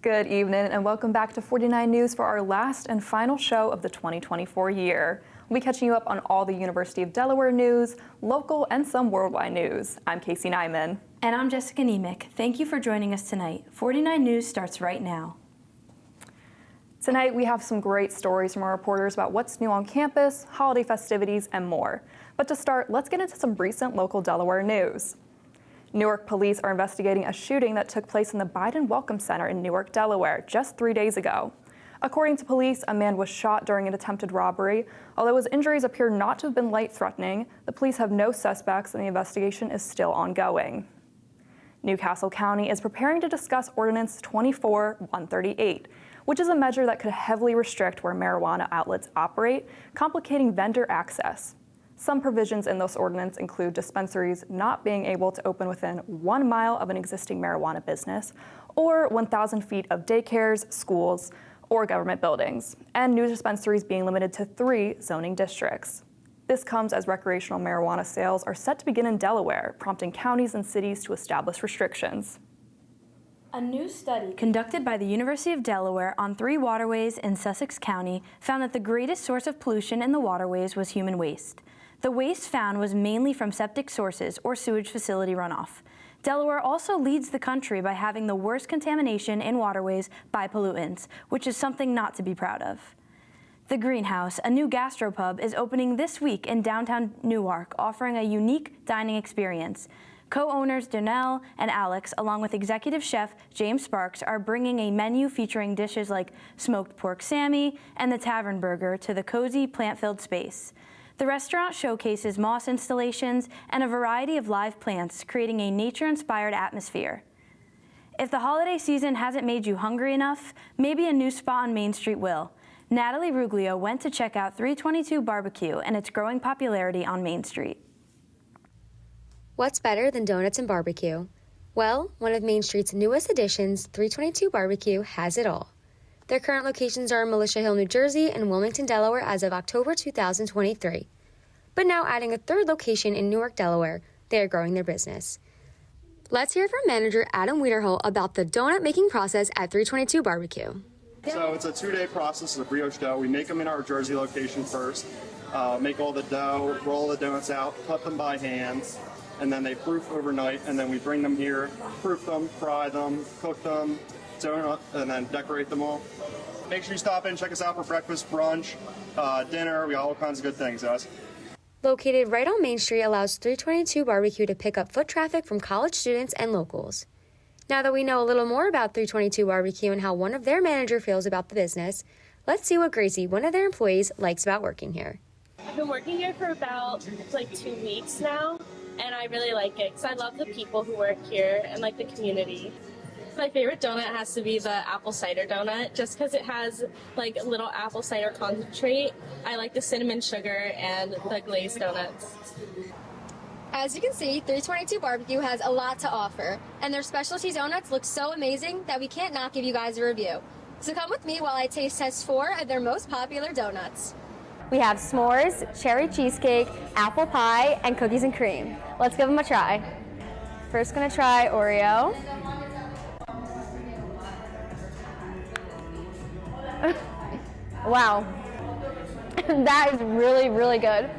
Good evening and welcome back to 49 News for our last and final show of the 2024 year. We'll be catching you up on all the University of Delaware news, local and some worldwide news. I'm Casey Nyman. And I'm Jessica Nemec. Thank you for joining us tonight. 49 News starts right now. Tonight we have some great stories from our reporters about what's new on campus, holiday festivities, and more. But to start, let's get into some recent local Delaware news. Newark police are investigating a shooting that took place in the Biden Welcome Center in Newark, Delaware, just 3 days ago. According to police, a man was shot during an attempted robbery. Although his injuries appear not to have been life-threatening, the police have no suspects and the investigation is still ongoing. Newcastle County is preparing to discuss Ordinance 24-138, which is a measure that could heavily restrict where marijuana outlets operate, complicating vendor access. Some provisions in this ordinance include dispensaries not being able to open within 1 mile of an existing marijuana business or 1,000 feet of daycares, schools, or government buildings, and new dispensaries being limited to 3 zoning districts. This comes as recreational marijuana sales are set to begin in Delaware, prompting counties and cities to establish restrictions. A new study conducted by the University of Delaware on 3 waterways in Sussex County found that the greatest source of pollution in the waterways was human waste. The waste found was mainly from septic sources or sewage facility runoff. Delaware also leads the country by having the worst contamination in waterways by pollutants, which is something not to be proud of. The Greenhouse, a new gastropub, is opening this week in downtown Newark, offering a unique dining experience. Co-owners Donnell and Alex, along with executive chef James Sparks, are bringing a menu featuring dishes like smoked pork Sammy and the Tavern Burger to the cozy plant-filled space. The restaurant showcases moss installations and a variety of live plants, creating a nature-inspired atmosphere. If the holiday season hasn't made you hungry enough, maybe a new spot on Main Street will. Natalie Ruglio went to check out 322 Barbecue and its growing popularity on Main Street. What's better than donuts and barbecue? Well, one of Main Street's newest additions, 322 Barbecue, has it all. Their current locations are in Militia Hill, New Jersey and Wilmington, Delaware as of October 2023. But now adding a 3rd location in Newark, Delaware, they are growing their business. Let's hear from manager Adam Wiederhole about the donut making process at 322 Barbecue. So it's a 2-day process of brioche dough. We make them in our Jersey location first, make all the dough, roll the donuts out, cut them by hands, and then they proof overnight, and then we bring them here, proof them, fry them, cook them, donut, and then decorate them all. Make sure you stop in, check us out for breakfast, brunch, dinner. We got all kinds of good things, guys. Located right on Main Street allows 322 Barbecue to pick up foot traffic from college students and locals. Now that we know a little more about 322 Barbecue and how one of their manager feels about the business, let's see what Gracie, one of their employees, likes about working here. I've been working here for about 2 weeks now, and I really like it because I love the people who work here and like the community. My favorite donut has to be the apple cider donut, just because it has like a little apple cider concentrate. I like the cinnamon sugar and the glazed donuts. As you can see, 322 Barbecue has a lot to offer, and their specialty donuts look so amazing that we can't not give you guys a review. So come with me while I taste test 4 of their most popular donuts. We have s'mores, cherry cheesecake, apple pie, and cookies and cream. Let's give them a try. First gonna try Oreo. Wow, that is really, really good.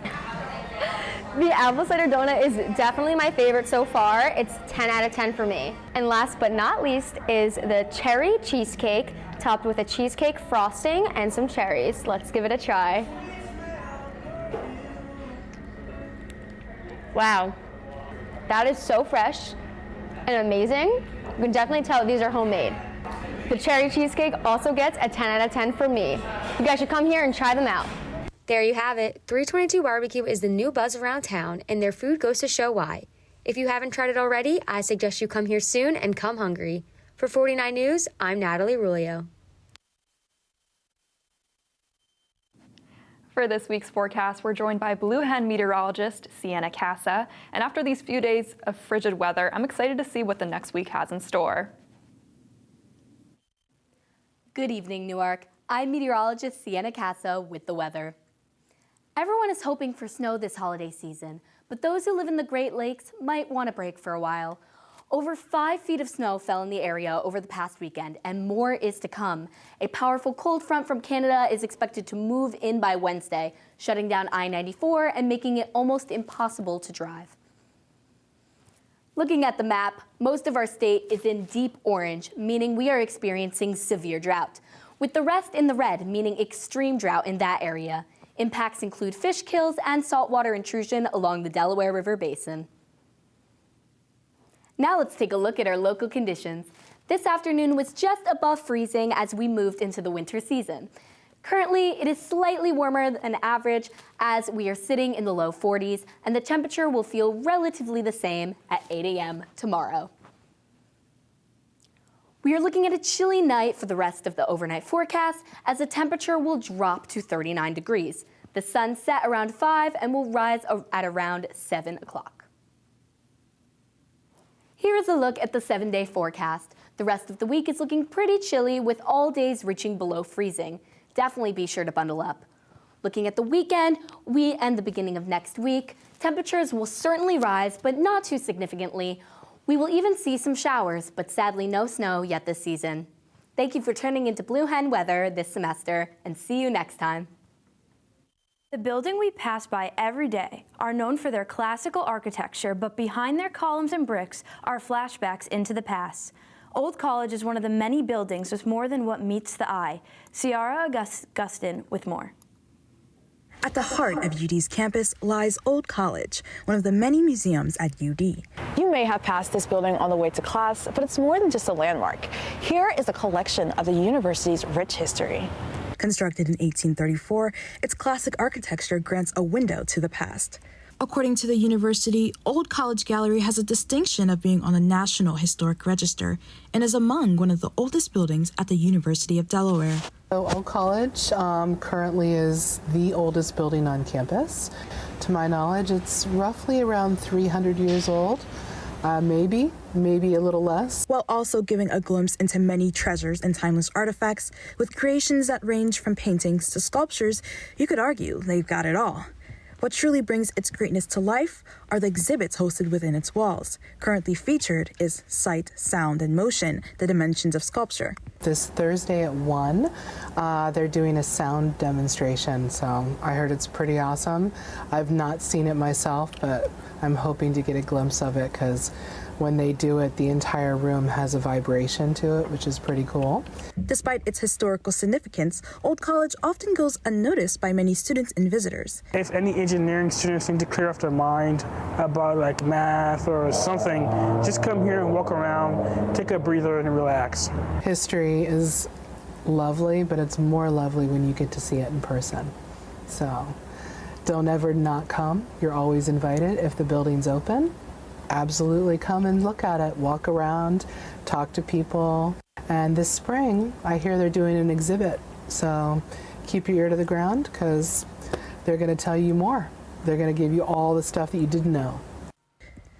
The apple cider donut is definitely my favorite so far. It's 10 out of 10 for me. And last but not least is the cherry cheesecake topped with a cheesecake frosting and some cherries. Let's give it a try. Wow, that is so fresh and amazing. You can definitely tell these are homemade. The cherry cheesecake also gets a 10 out of 10 for me. You guys should come here and try them out. There you have it. 322 Barbecue is the new buzz around town, and their food goes to show why. If you haven't tried it already, I suggest you come here soon and come hungry. For 49 News, I'm Natalie Ruglio. For this week's forecast, we're joined by Blue Hen meteorologist Sienna Casa. And after these few days of frigid weather, I'm excited to see what the next week has in store. Good evening, Newark. I'm meteorologist Sienna Casa with the weather. Everyone is hoping for snow this holiday season, but those who live in the Great Lakes might want a break for a while. Over 5 feet of snow fell in the area over the past weekend, and more is to come. A powerful cold front from Canada is expected to move in by Wednesday, shutting down I-94 and making it almost impossible to drive. Looking at the map, most of our state is in deep orange, meaning we are experiencing severe drought, with the rest in the red, meaning extreme drought in that area. Impacts include fish kills and saltwater intrusion along the Delaware River Basin. Now let's take a look at our local conditions. This afternoon was just above freezing as we moved into the winter season. Currently, it is slightly warmer than average as we are sitting in the low 40s, and the temperature will feel relatively the same at 8 a.m. tomorrow. We are looking at a chilly night for the rest of the overnight forecast as the temperature will drop to 39 degrees. The sun set around 5 and will rise at around 7 o'clock. Here is a look at the 7-day forecast. The rest of the week is looking pretty chilly with all days reaching below freezing. Definitely be sure to bundle up. Looking at the weekend, and the beginning of next week, temperatures will certainly rise, but not too significantly. We will even see some showers, but sadly no snow yet this season. Thank you for tuning into Blue Hen Weather this semester, and see you next time. The building we pass by every day are known for their classical architecture, but behind their columns and bricks are flashbacks into the past. Old College is one of the many buildings with more than what meets the eye. Ciara Augustin with more. At the heart of UD's campus lies Old College, one of the many museums at UD. You may have passed this building on the way to class, but it's more than just a landmark. Here is a collection of the university's rich history. Constructed in 1834, its classic architecture grants a window to the past. According to the university, Old College Gallery has a distinction of being on the National Historic Register and is among one of the oldest buildings at the University of Delaware. So Old College currently is the oldest building on campus. To my knowledge, it's roughly around 300 years old. Maybe a little less. While also giving a glimpse into many treasures and timeless artifacts, with creations that range from paintings to sculptures, you could argue they've got it all. What truly brings its greatness to life are the exhibits hosted within its walls. Currently featured is Sight, Sound, and Motion, the dimensions of sculpture. This Thursday at 1, they're doing a sound demonstration, so I heard it's pretty awesome. I've not seen it myself, but I'm hoping to get a glimpse of it because when they do it, the entire room has a vibration to it, which is pretty cool. Despite its historical significance, Old College often goes unnoticed by many students and visitors. If any engineering students need to clear off their mind about like math or something, just come here and walk around, take a breather and relax. History is lovely, but it's more lovely when you get to see it in person. So don't ever not come. You're always invited if the building's open. Absolutely come and look at it, walk around, talk to people. And this spring, I hear they're doing an exhibit. So keep your ear to the ground because they're going to tell you more. They're going to give you all the stuff that you didn't know.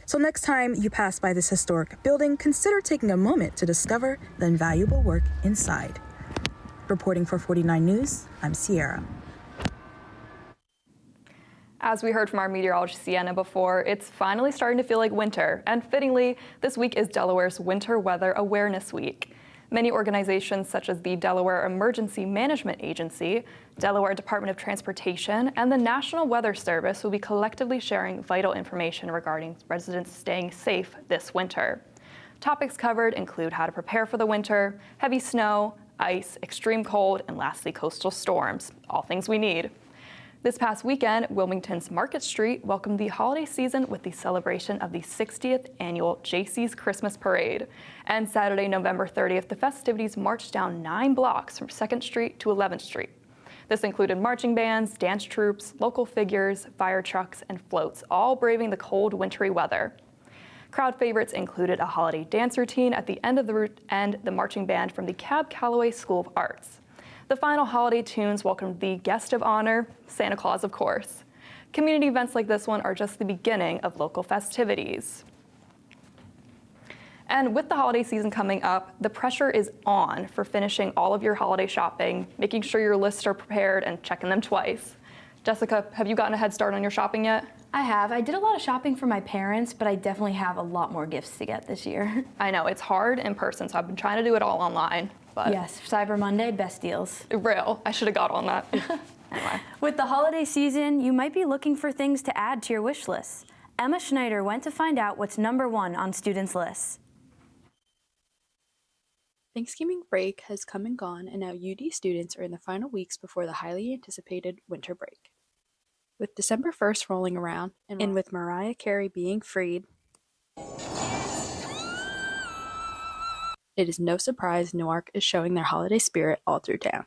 So next time you pass by this historic building, consider taking a moment to discover the invaluable work inside. Reporting for 49 News, I'm Sierra. As we heard from our meteorologist Sienna before, it's finally starting to feel like winter, and fittingly, this week is Delaware's Winter Weather Awareness Week. Many organizations such as the Delaware Emergency Management Agency, Delaware Department of Transportation, and the National Weather Service will be collectively sharing vital information regarding residents staying safe this winter. Topics covered include how to prepare for the winter, heavy snow, ice, extreme cold, and lastly, coastal storms, all things we need. This past weekend, Wilmington's Market Street welcomed the holiday season with the celebration of the 60th annual Jaycees Christmas Parade. And Saturday, November 30th, the festivities marched down 9 blocks from 2nd Street to 11th Street. This included marching bands, dance troops, local figures, fire trucks, and floats, all braving the cold, wintry weather. Crowd favorites included a holiday dance routine at the end of the route and the marching band from the Cab Calloway School of Arts. The final holiday tunes welcomed the guest of honor, Santa Claus, of course. Community events like this one are just the beginning of local festivities. And with the holiday season coming up, the pressure is on for finishing all of your holiday shopping, making sure your lists are prepared and checking them twice. Jessica, have you gotten a head start on your shopping yet? I have. I did a lot of shopping for my parents, but I definitely have a lot more gifts to get this year. I know, it's hard in person, so I've been trying to do it all online. But Yes, Cyber Monday, best deals. real, I should have got on that. Anyway. With the holiday season, you might be looking for things to add to your wish list. Emma Schneider went to find out what's #1 on students' lists. Thanksgiving break has come and gone, and now UD students are in the final weeks before the highly anticipated winter break. With December 1st rolling around, and with Mariah Carey being freed, it is no surprise Newark is showing their holiday spirit all through town.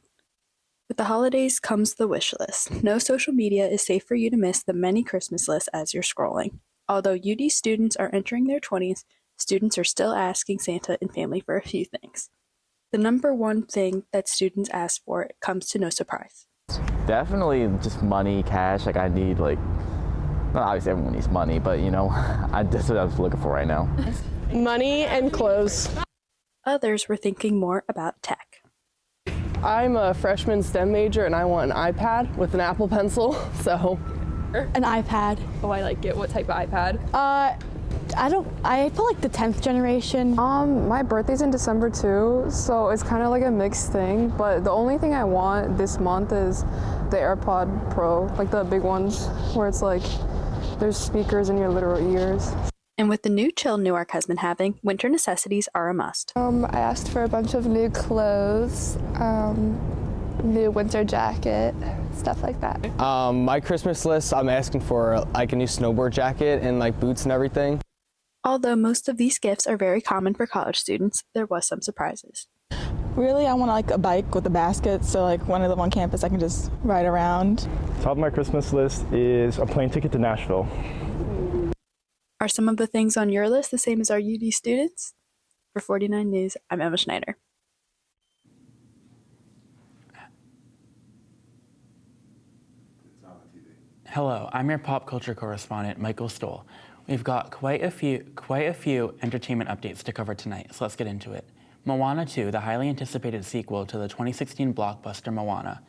With the holidays comes the wish list. No social media is safe for you to miss the many Christmas lists as you're scrolling. Although UD students are entering their 20s, students are still asking Santa and family for a few things. The #1 thing that students ask for comes to no surprise. Definitely just money, cash. Like I need well, obviously everyone needs money, but you know, that's what I was looking for right now. Money and clothes. Others were thinking more about tech. I'm a freshman STEM major and I want an iPad with an Apple Pencil, so. An iPad. Oh, I like it. What type of iPad? I feel like the 10th generation. My birthday's in December too, so it's kind of like a mixed thing, but the only thing I want this month is the AirPod Pro, like the big ones, where it's like there's speakers in your literal ears. And with the new chill Newark has been having, winter necessities are a must. I asked for a bunch of new clothes, new winter jacket, stuff like that. My Christmas list, I'm asking for like a new snowboard jacket and like boots and everything. Although most of these gifts are very common for college students, there was some surprises. Really, I want like a bike with a basket, so like when I live on campus, I can just ride around. Top of my Christmas list is a plane ticket to Nashville. Are some of the things on your list the same as our UD students? For 49 News, I'm Emma Schneider. Hello, I'm your pop culture correspondent, Michael Stoll. We've got quite a few entertainment updates to cover tonight, so let's get into it. Moana 2, the highly anticipated sequel to the 2016 blockbuster Moana,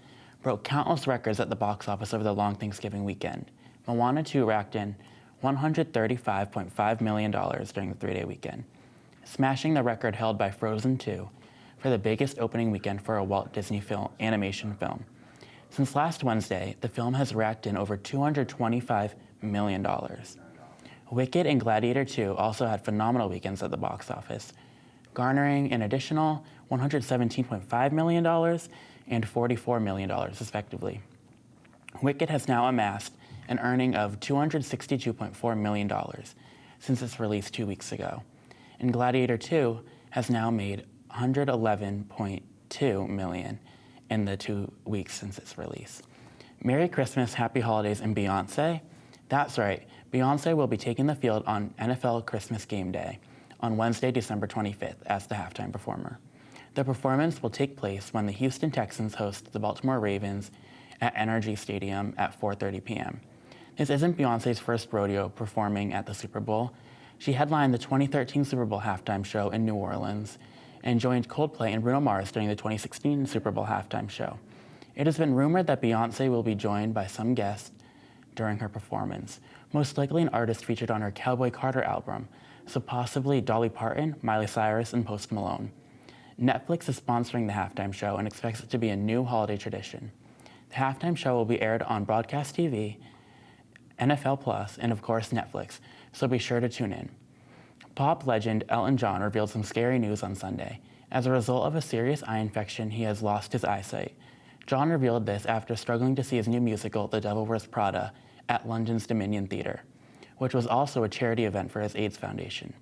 broke countless records at the box office over the long Thanksgiving weekend. Moana 2 racked in $135.5 million during the 3-day weekend, smashing the record held by Frozen 2 for the biggest opening weekend for a Walt Disney animation film. Since last Wednesday, the film has racked in over $225 million. Wicked and Gladiator 2 also had phenomenal weekends at the box office, garnering an additional $117.5 million and $44 million, respectively. Wicked has now amassed an earning of $262.4 million since its release 2 weeks ago, and Gladiator 2 has now made $111.2 million in the 2 weeks since its release. Merry Christmas, Happy Holidays, and Beyonce? That's right, Beyonce will be taking the field on NFL Christmas Game Day on Wednesday, December 25th as the halftime performer. The performance will take place when the Houston Texans host the Baltimore Ravens at NRG Stadium at 4:30 p.m. This isn't Beyonce's first rodeo performing at the Super Bowl. She headlined the 2013 Super Bowl halftime show in New Orleans and joined Coldplay and Bruno Mars during the 2016 Super Bowl halftime show. It has been rumored that Beyonce will be joined by some guests during her performance, most likely an artist featured on her Cowboy Carter album, so possibly Dolly Parton, Miley Cyrus, and Post Malone. Netflix is sponsoring the halftime show and expects it to be a new holiday tradition. The halftime show will be aired on broadcast TV, NFL Plus, and of course Netflix, so be sure to tune in. Pop legend Elton John revealed some scary news on Sunday. As a result of a serious eye infection, he has lost his eyesight. John revealed this after struggling to see his new musical, The Devil Wears Prada, at London's Dominion Theatre, which was also a charity event for his AIDS Foundation.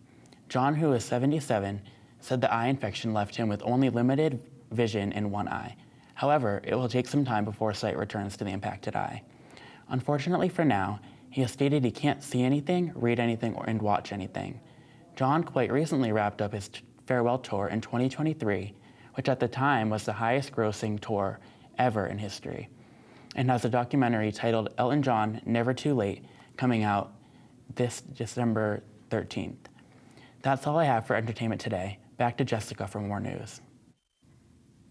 John, who is 77, said the eye infection left him with only limited vision in one eye. However, it will take some time before sight returns to the impacted eye. Unfortunately for now, he has stated he can't see anything, read anything, and watch anything. John quite recently wrapped up his farewell tour in 2023, which at the time was the highest grossing tour ever in history, and has a documentary titled Elton John, Never Too Late, coming out this December 13th. That's all I have for entertainment today. Back to Jessica for more news.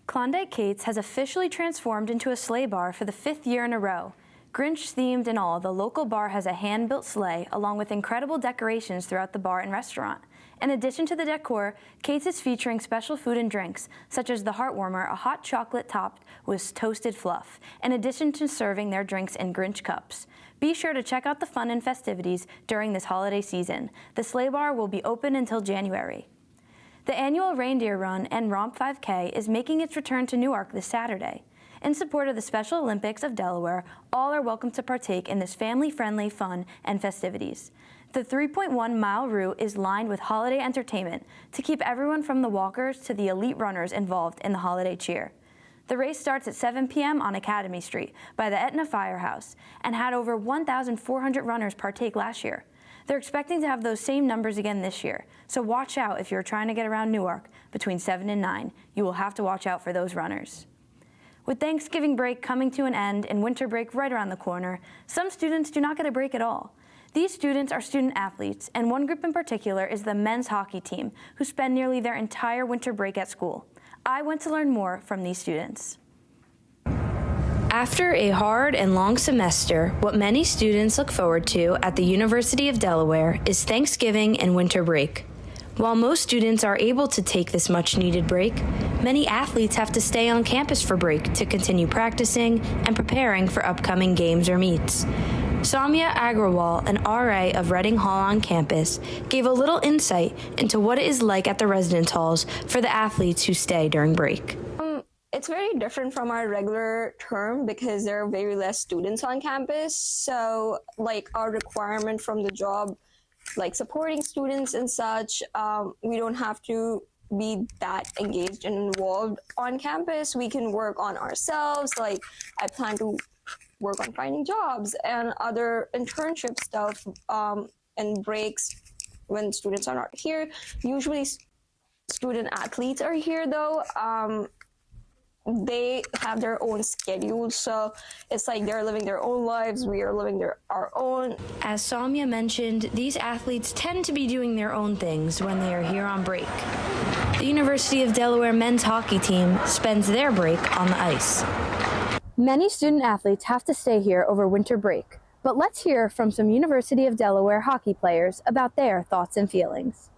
Klondike Kate's has officially transformed into a sleigh bar for the 5th year in a row. Grinch-themed and all, the local bar has a hand-built sleigh along with incredible decorations throughout the bar and restaurant. In addition to the decor, Kate's is featuring special food and drinks, such as the Heartwarmer, a hot chocolate topped with toasted fluff, in addition to serving their drinks in Grinch cups. Be sure to check out the fun and festivities during this holiday season. The sleigh bar will be open until January. The annual Reindeer Run and Romp 5K is making its return to Newark this Saturday. In support of the Special Olympics of Delaware, all are welcome to partake in this family-friendly fun and festivities. The 3.1-mile route is lined with holiday entertainment to keep everyone from the walkers to the elite runners involved in the holiday cheer. The race starts at 7 p.m. on Academy Street by the Etna Firehouse and had over 1,400 runners partake last year. They're expecting to have those same numbers again this year, so watch out if you're trying to get around Newark between 7 and 9. You will have to watch out for those runners. With Thanksgiving break coming to an end and winter break right around the corner, some students do not get a break at all. These students are student athletes, and one group in particular is the men's hockey team, who spend nearly their entire winter break at school. I went to learn more from these students. After a hard and long semester, what many students look forward to at the University of Delaware is Thanksgiving and winter break. While most students are able to take this much-needed break, many athletes have to stay on campus for break to continue practicing and preparing for upcoming games or meets. Soumya Agrawal, an RA of Reading Hall on campus, gave a little insight into what it is like at the residence halls for the athletes who stay during break. It's very different from our regular term because there are very less students on campus. So like our requirement from the job, like supporting students and such, we don't have to be that engaged and involved on campus. We can work on ourselves. Like I plan to work on finding jobs and other internship stuff and breaks when students are not here. Usually student athletes are here though. They have their own schedules, so it's like they're living their own lives, we are living our own. As Soumya mentioned, these athletes tend to be doing their own things when they are here on break. The University of Delaware men's hockey team spends their break on the ice. Many student athletes have to stay here over winter break, but let's hear from some University of Delaware hockey players about their thoughts and feelings.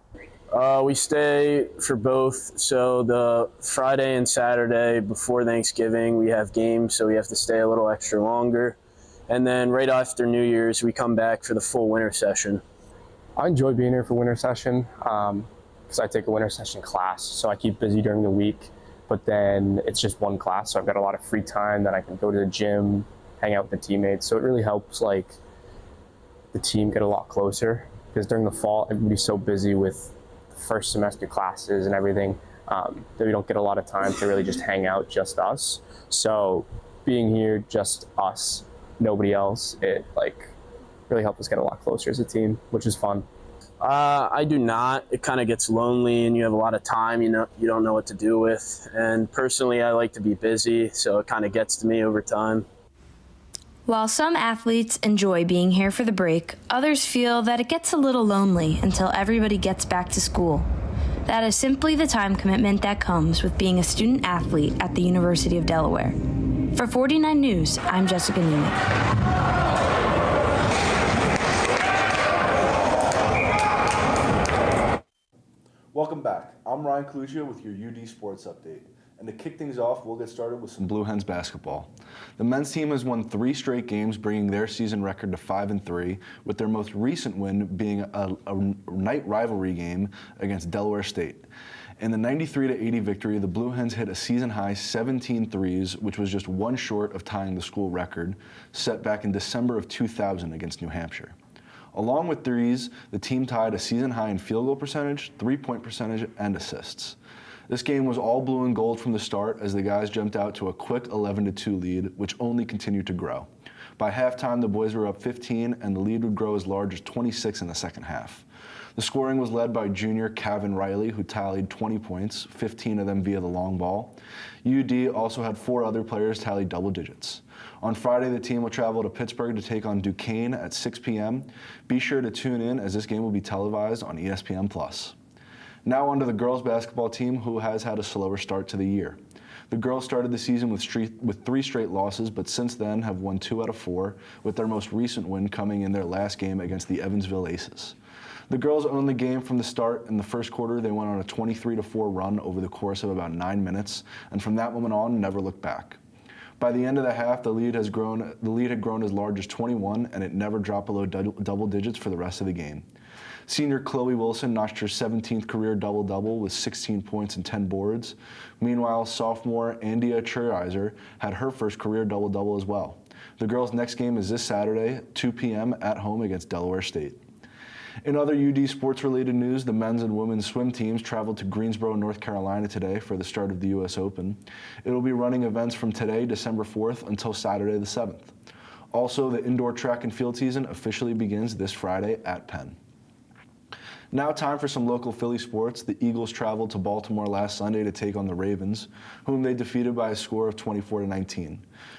We stay for both. So the Friday and Saturday before Thanksgiving, we have games, so we have to stay a little extra longer. And then right after New Year's, we come back for the full winter session. I enjoy being here for winter session because I take a winter session class, so I keep busy during the week. But then it's just one class, so I've got a lot of free time that I can go to the gym, hang out with the teammates. So it really helps like the team get a lot closer because during the fall, everybody's so busy with first semester classes and everything that we don't get a lot of time to really just hang out, just us. So being here, just us, nobody else, it like really helped us get a lot closer as a team, which is fun. I do not. It kind of gets lonely and you have a lot of time, you don't know what to do with. And personally, I like to be busy, so it kind of gets to me over time. While some athletes enjoy being here for the break, others feel that it gets a little lonely until everybody gets back to school. That is simply the time commitment that comes with being a student athlete at the University of Delaware. For 49 News, I'm Jessica Neiman. Welcome back. I'm Ryan Clugia with your UD Sports Update. And to kick things off, we'll get started with some Blue Hens basketball. The men's team has won 3 straight games, bringing their season record to 5-3, with their most recent win being a night rivalry game against Delaware State. In the 93-80 victory, the Blue Hens hit a season-high 17 threes, which was just one short of tying the school record, set back in December of 2000 against New Hampshire. Along with threes, the team tied a season-high in field goal percentage, three-point percentage, and assists. This game was all blue and gold from the start as the guys jumped out to a quick 11-2 lead, which only continued to grow. By halftime, the boys were up 15, and the lead would grow as large as 26 in the second half. The scoring was led by junior Kavin Riley, who tallied 20 points, 15 of them via the long ball. UD also had 4 other players tally double digits. On Friday, the team will travel to Pittsburgh to take on Duquesne at 6 p.m. Be sure to tune in as this game will be televised on ESPN+. Now on to the girls basketball team, who has had a slower start to the year. The girls started the season with 3 straight losses, but since then have won 2 out of 4, with their most recent win coming in their last game against the Evansville Aces. The girls owned the game from the start. In the first quarter, they went on a 23-4 run over the course of about 9 minutes, and from that moment on, never looked back. By the end of the half, the lead had grown as large as 21, and it never dropped below double digits for the rest of the game. Senior Chloe Wilson notched her 17th career double-double with 16 points and 10 boards. Meanwhile, sophomore Andia Churizer had her first career double-double as well. The girls' next game is this Saturday, 2 p.m. at home against Delaware State. In other UD sports-related news, the men's and women's swim teams traveled to Greensboro, North Carolina today for the start of the U.S. Open. It will be running events from today, December 4th, until Saturday the 7th. Also, the indoor track and field season officially begins this Friday at Penn. Now time for some local Philly sports. The Eagles traveled to Baltimore last Sunday to take on the Ravens, whom they defeated by a score of 24-19.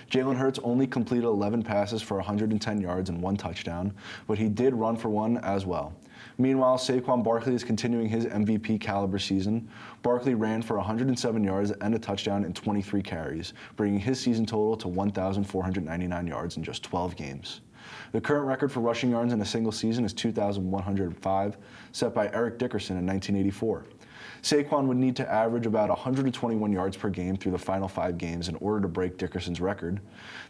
Jalen Hurts only completed 11 passes for 110 yards and 1 touchdown, but he did run for 1 as well. Meanwhile, Saquon Barkley is continuing his MVP caliber season. Barkley ran for 107 yards and a touchdown in 23 carries, bringing his season total to 1,499 yards in just 12 games. The current record for rushing yards in a single season is 2,105, set by Eric Dickerson in 1984. Saquon would need to average about 121 yards per game through the final 5 games in order to break Dickerson's record.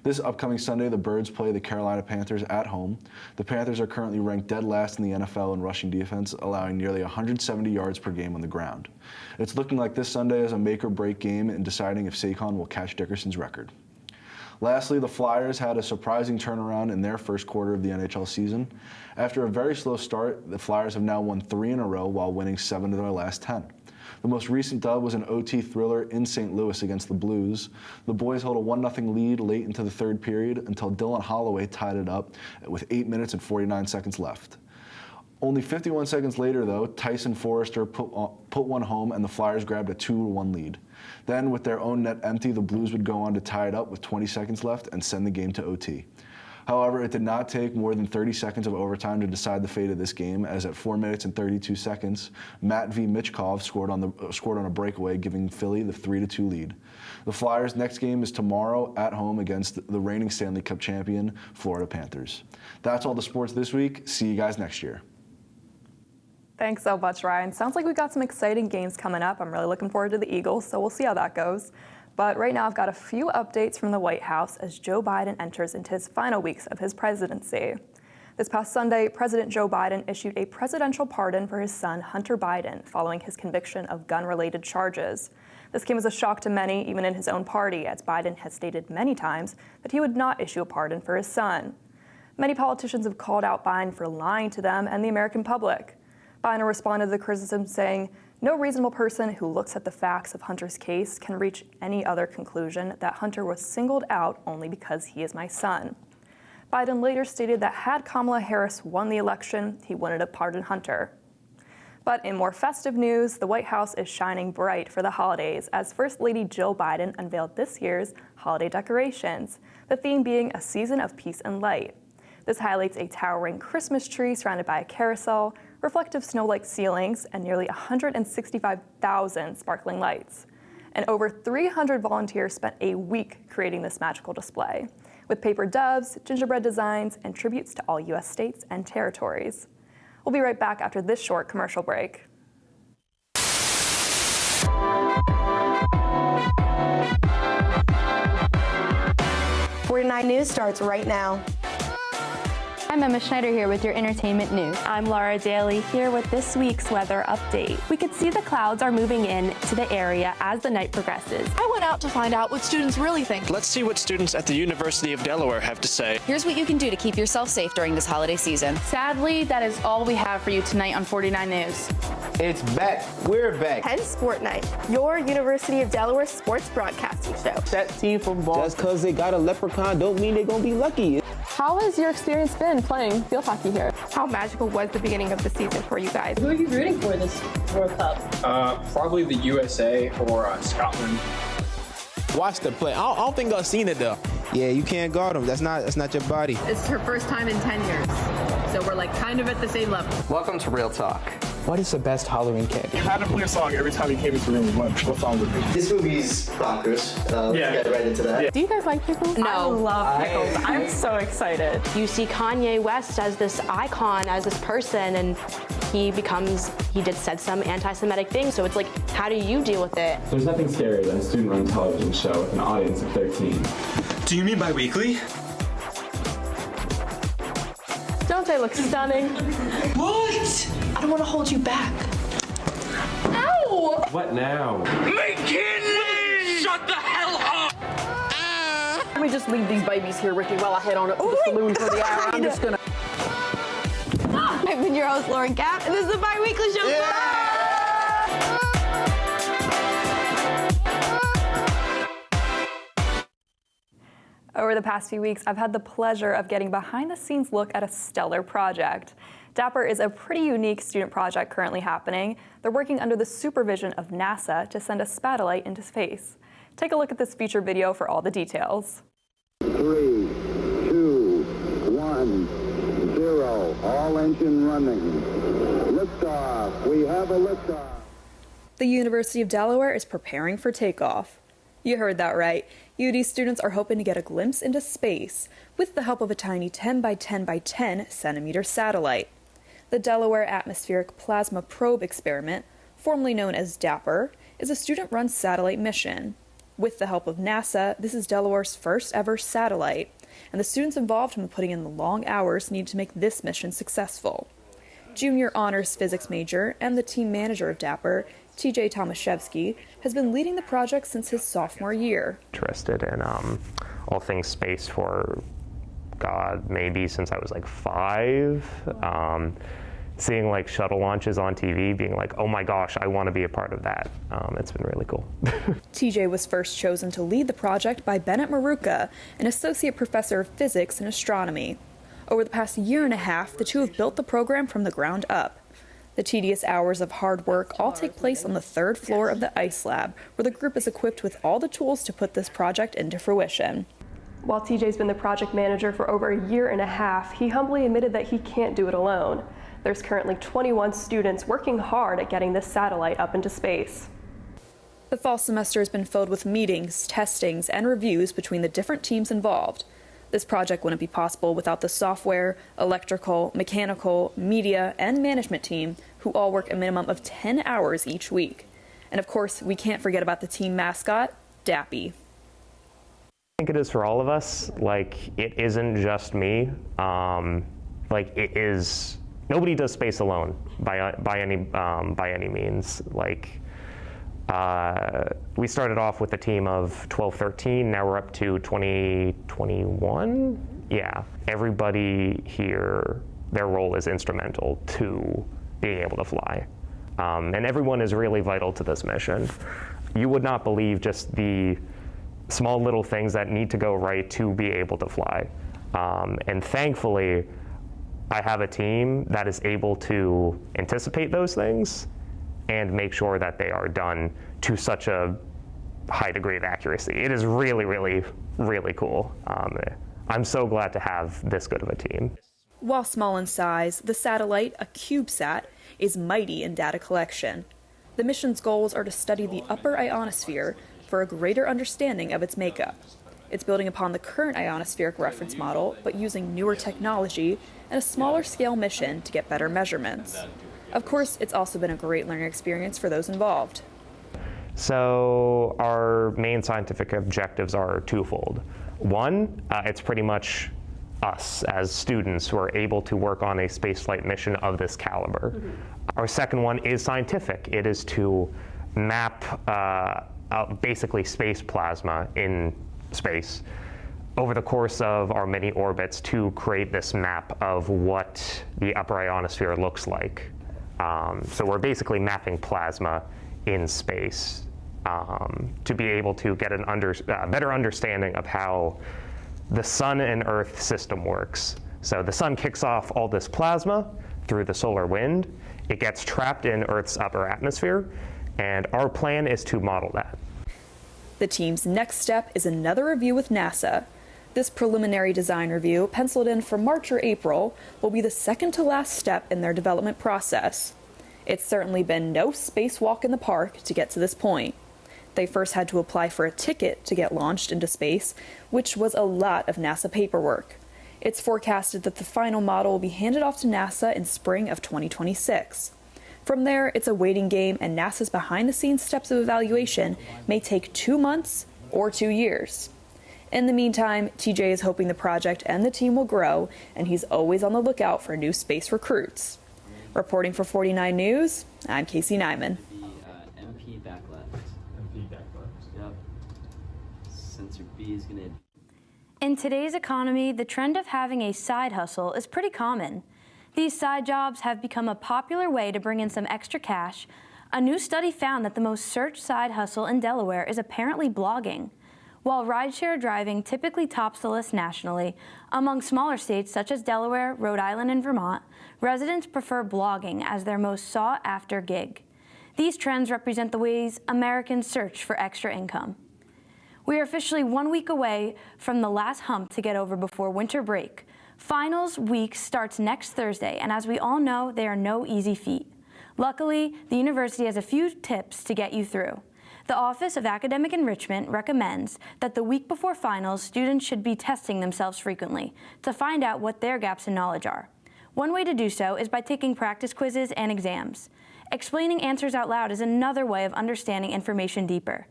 This upcoming Sunday, the Birds play the Carolina Panthers at home. The Panthers are currently ranked dead last in the NFL in rushing defense, allowing nearly 170 yards per game on the ground. It's looking like this Sunday is a make-or-break game in deciding if Saquon will catch Dickerson's record. Lastly, the Flyers had a surprising turnaround in their first quarter of the NHL season. After a very slow start, the Flyers have now won 3 in a row while winning 7 of their last 10. The most recent dub was an OT thriller in St. Louis against the Blues. The boys held a 1-0 lead late into the third period until Dylan Holloway tied it up with 8 minutes and 49 seconds left. Only 51 seconds later, though, Tyson Forrester put one home and the Flyers grabbed a 2-1 lead. Then, with their own net empty, the Blues would go on to tie it up with 20 seconds left and send the game to OT. However, it did not take more than 30 seconds of overtime to decide the fate of this game, as at 4 minutes and 32 seconds, Matt V. Michkov scored on a breakaway, giving Philly the 3-2 lead. The Flyers' next game is tomorrow at home against the reigning Stanley Cup champion, Florida Panthers. That's all the sports this week. See you guys next year. Thanks so much, Ryan. Sounds like we've got some exciting games coming up. I'm really looking forward to the Eagles, so we'll see how that goes. But right now, I've got a few updates from the White House as Joe Biden enters into his final weeks of his presidency. This past Sunday, President Joe Biden issued a presidential pardon for his son, Hunter Biden, following his conviction of gun-related charges. This came as a shock to many, even in his own party, as Biden has stated many times that he would not issue a pardon for his son. Many politicians have called out Biden for lying to them and the American public. Biden responded to the criticism saying, "No reasonable person who looks at the facts of Hunter's case can reach any other conclusion that Hunter was singled out only because he is my son." Biden later stated that had Kamala Harris won the election, he wouldn't have pardoned Hunter. But in more festive news, the White House is shining bright for the holidays as First Lady Jill Biden unveiled this year's holiday decorations, the theme being a season of peace and light. This highlights a towering Christmas tree surrounded by a carousel, reflective snow-like ceilings, and nearly 165,000 sparkling lights. And over 300 volunteers spent a week creating this magical display, with paper doves, gingerbread designs, and tributes to all U.S. states and territories. We'll be right back after this short commercial break. 49 News starts right now. I'm Emma Schneider here with your entertainment news. I'm Laura Daly here with this week's weather update. We could see the clouds are moving in to the area as the night progresses. I went out to find out what students really think. Let's see what students at the University of Delaware have to say. Here's what you can do to keep yourself safe during this holiday season. Sadly, that is all we have for you tonight on 49 News. It's back. We're back. Penn Sport Night, your University of Delaware sports broadcasting show. That team from Boston. Just because they got a leprechaun don't mean they're going to be lucky. How has your experience been playing field hockey here? How magical was the beginning of the season for you guys? Who are you rooting for this World Cup? Probably the USA or Scotland. Watch the play. I don't think I've seen it though. Yeah, you can't guard them. That's not your body. It's her first time in 10 years, so we're like kind of at the same level. Welcome to Real Talk. What is the best Halloween candy? You had to play a song every time you came into the room. What song would it be? This movie's bonkers. Let's get right into that. Yeah. Do you guys like pickles? No. I love pickles. I'm so excited. You see Kanye West as this icon, as this person, and he said some anti-Semitic things. So it's like, how do you deal with it? There's nothing scarier than a student-run television show with an audience of 13. Do you mean bi-weekly? Don't they look stunning? What? I don't want to hold you back. Ow! What now? McKinley! Shut the hell up! Let me just leave these babies here, Ricky, while I head on up to the saloon for the hour. I'm just gonna... I've been your host, Lauren Kapp, and this is the Bi-Weekly Show. Yeah! Over the past few weeks, I've had the pleasure of getting behind-the-scenes look at a stellar project. Dapper is a pretty unique student project currently happening. They're working under the supervision of NASA to send a satellite into space. Take a look at this feature video for all the details. 3, 2, 1, 0. All engine running. Liftoff. We have a liftoff. The University of Delaware is preparing for takeoff. You heard that right. UD students are hoping to get a glimpse into space with the help of a tiny 10 by 10 by 10 centimeter satellite. The Delaware Atmospheric Plasma Probe Experiment, formerly known as DAPPER, is a student-run satellite mission. With the help of NASA, this is Delaware's first ever satellite, and the students involved in putting in the long hours needed to make this mission successful. Junior honors physics major and the team manager of DAPPER, TJ Tomaszewski, has been leading the project since his sophomore year. Interested in all things space for, God, maybe since I was like 5. Seeing like shuttle launches on TV, being like, oh my gosh, I want to be a part of that. It's been really cool. TJ was first chosen to lead the project by Bennett Maruka, an associate professor of physics and astronomy. Over the past year and a half, the two have built the program from the ground up. The tedious hours of hard work all take place on the 3rd floor of the ICE lab, where the group is equipped with all the tools to put this project into fruition. While TJ's been the project manager for over a year and a half, he humbly admitted that he can't do it alone. There's currently 21 students working hard at getting this satellite up into space. The fall semester has been filled with meetings, testings, and reviews between the different teams involved. This project wouldn't be possible without the software, electrical, mechanical, media, and management team, who all work a minimum of 10 hours each week. And of course, we can't forget about the team mascot, Dappy. I think it is for all of us. Like, it isn't just me. It is. Nobody does space alone by any means. We started off with a team of 12, 13. Now we're up to 20, 21. Yeah, everybody here, their role is instrumental to being able to fly. And everyone is really vital to this mission. You would not believe just the small little things that need to go right to be able to fly. And thankfully, I have a team that is able to anticipate those things and make sure that they are done to such a high degree of accuracy. It is really, really, really cool. I'm so glad to have this good of a team. While small in size, the satellite, a CubeSat, is mighty in data collection. The mission's goals are to study the upper ionosphere for a greater understanding of its makeup. It's building upon the current ionospheric reference model, but using newer technology and a smaller scale mission to get better measurements. Of course, it's also been a great learning experience for those involved. So our main scientific objectives are twofold. One, it's pretty much us as students who are able to work on a spaceflight mission of this caliber. Mm-hmm. Our second one is scientific. It is to map basically space plasma in space over the course of our many orbits to create this map of what the upper ionosphere looks like. So we're basically mapping plasma in space to be able to get an better understanding of how the sun and Earth system works. So the sun kicks off all this plasma through the solar wind. It gets trapped in Earth's upper atmosphere, and our plan is to model that. The team's next step is another review with NASA. This preliminary design review, penciled in for March or April, will be the second to last step in their development process. It's certainly been no spacewalk in the park to get to this point. They first had to apply for a ticket to get launched into space, which was a lot of NASA paperwork. It's forecasted that the final model will be handed off to NASA in spring of 2026. From there, it's a waiting game, and NASA's behind-the-scenes steps of evaluation may take 2 months or 2 years. In the meantime, TJ is hoping the project and the team will grow, and he's always on the lookout for new space recruits. Reporting for 49 News, I'm Casey Nyman. MP back left. MP back left. Yep. Sensor B is going to... In today's economy, the trend of having a side hustle is pretty common. These side jobs have become a popular way to bring in some extra cash. A new study found that the most searched side hustle in Delaware is apparently blogging. While rideshare driving typically tops the list nationally, among smaller states such as Delaware, Rhode Island, and Vermont, residents prefer blogging as their most sought-after gig. These trends represent the ways Americans search for extra income. We are officially 1 week away from the last hump to get over before winter break. Finals week starts next Thursday, and as we all know, they are no easy feat. Luckily, the university has a few tips to get you through. The Office of Academic Enrichment recommends that the week before finals, students should be testing themselves frequently to find out what their gaps in knowledge are. One way to do so is by taking practice quizzes and exams. Explaining answers out loud is another way of understanding information deeper.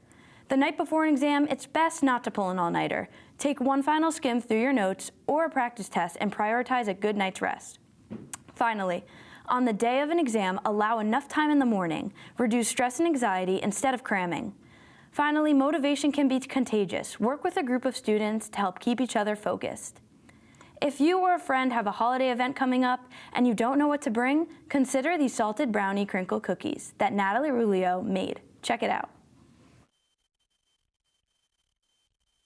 The night before an exam, it's best not to pull an all-nighter. Take one final skim through your notes or a practice test and prioritize a good night's rest. Finally, on the day of an exam, allow enough time in the morning. Reduce stress and anxiety instead of cramming. Finally, motivation can be contagious. Work with a group of students to help keep each other focused. If you or a friend have a holiday event coming up and you don't know what to bring, consider these salted brownie crinkle cookies that Natalie Rulio made. Check it out.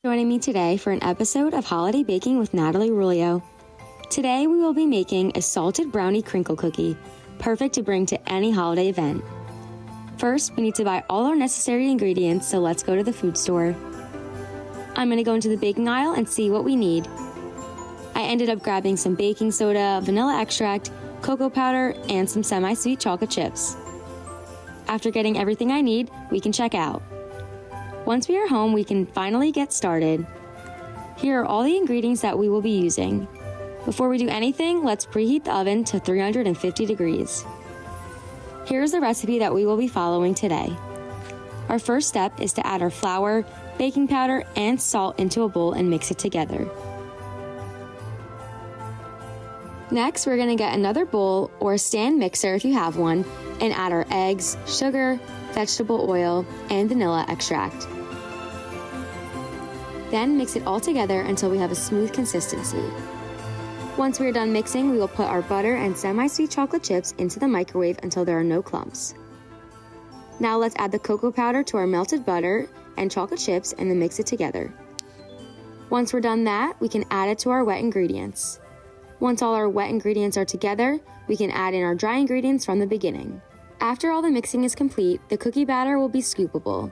Joining me today for an episode of Holiday Baking with Natalie Rulio. Today we will be making a salted brownie crinkle cookie, perfect to bring to any holiday event. First, we need to buy all our necessary ingredients, so let's go to the food store. I'm going to go into the baking aisle and see what we need. I ended up grabbing some baking soda, vanilla extract, cocoa powder, and some semi-sweet chocolate chips. After getting everything I need, we can check out. Once we are home, we can finally get started. Here are all the ingredients that we will be using. Before we do anything, let's preheat the oven to 350 degrees. Here's the recipe that we will be following today. Our first step is to add our flour, baking powder, and salt into a bowl and mix it together. Next, we're going to get another bowl or a stand mixer if you have one, and add our eggs, sugar, vegetable oil, and vanilla extract. Then mix it all together until we have a smooth consistency. Once we are done mixing, we will put our butter and semi-sweet chocolate chips into the microwave until there are no clumps. Now let's add the cocoa powder to our melted butter and chocolate chips and then mix it together. Once we're done that, we can add it to our wet ingredients. Once all our wet ingredients are together, we can add in our dry ingredients from the beginning. After all the mixing is complete, the cookie batter will be scoopable.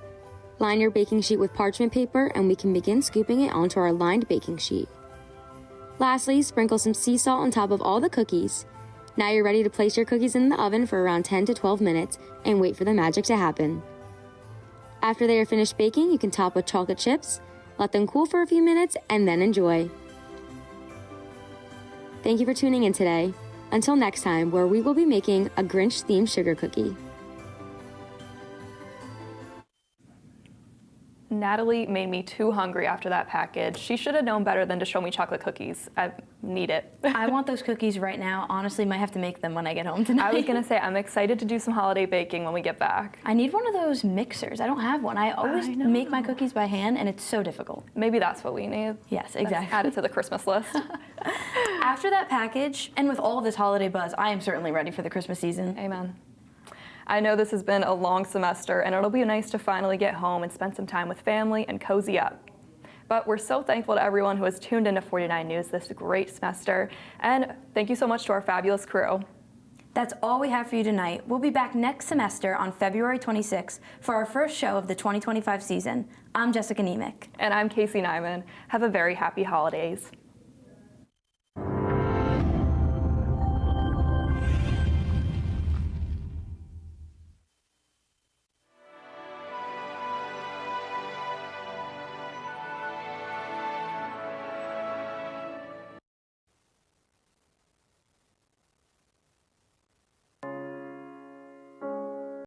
Line your baking sheet with parchment paper and we can begin scooping it onto our lined baking sheet. Lastly, sprinkle some sea salt on top of all the cookies. Now you're ready to place your cookies in the oven for around 10 to 12 minutes and wait for the magic to happen. After they are finished baking, you can top with chocolate chips, let them cool for a few minutes, and then enjoy. Thank you for tuning in today. Until next time, where we will be making a Grinch-themed sugar cookie. Natalie made me too hungry after that package. She should have known better than to show me chocolate cookies. I need it. I want those cookies right now. Honestly, might have to make them when I get home tonight. I was gonna say, I'm excited to do some holiday baking when we get back. I need one of those mixers. I don't have one. I always make my cookies by hand and it's so difficult. Maybe that's what we need. Yes, exactly. Let's add it to the Christmas list. After that package, and with all of this holiday buzz, I am certainly ready for the Christmas season. Amen. I know this has been a long semester, and it'll be nice to finally get home and spend some time with family and cozy up. But we're so thankful to everyone who has tuned into 49 News this great semester, and thank you so much to our fabulous crew. That's all we have for you tonight. We'll be back next semester on February 26th for our first show of the 2025 season. I'm Jessica Nemec. And I'm Casey Nyman. Have a very happy holidays.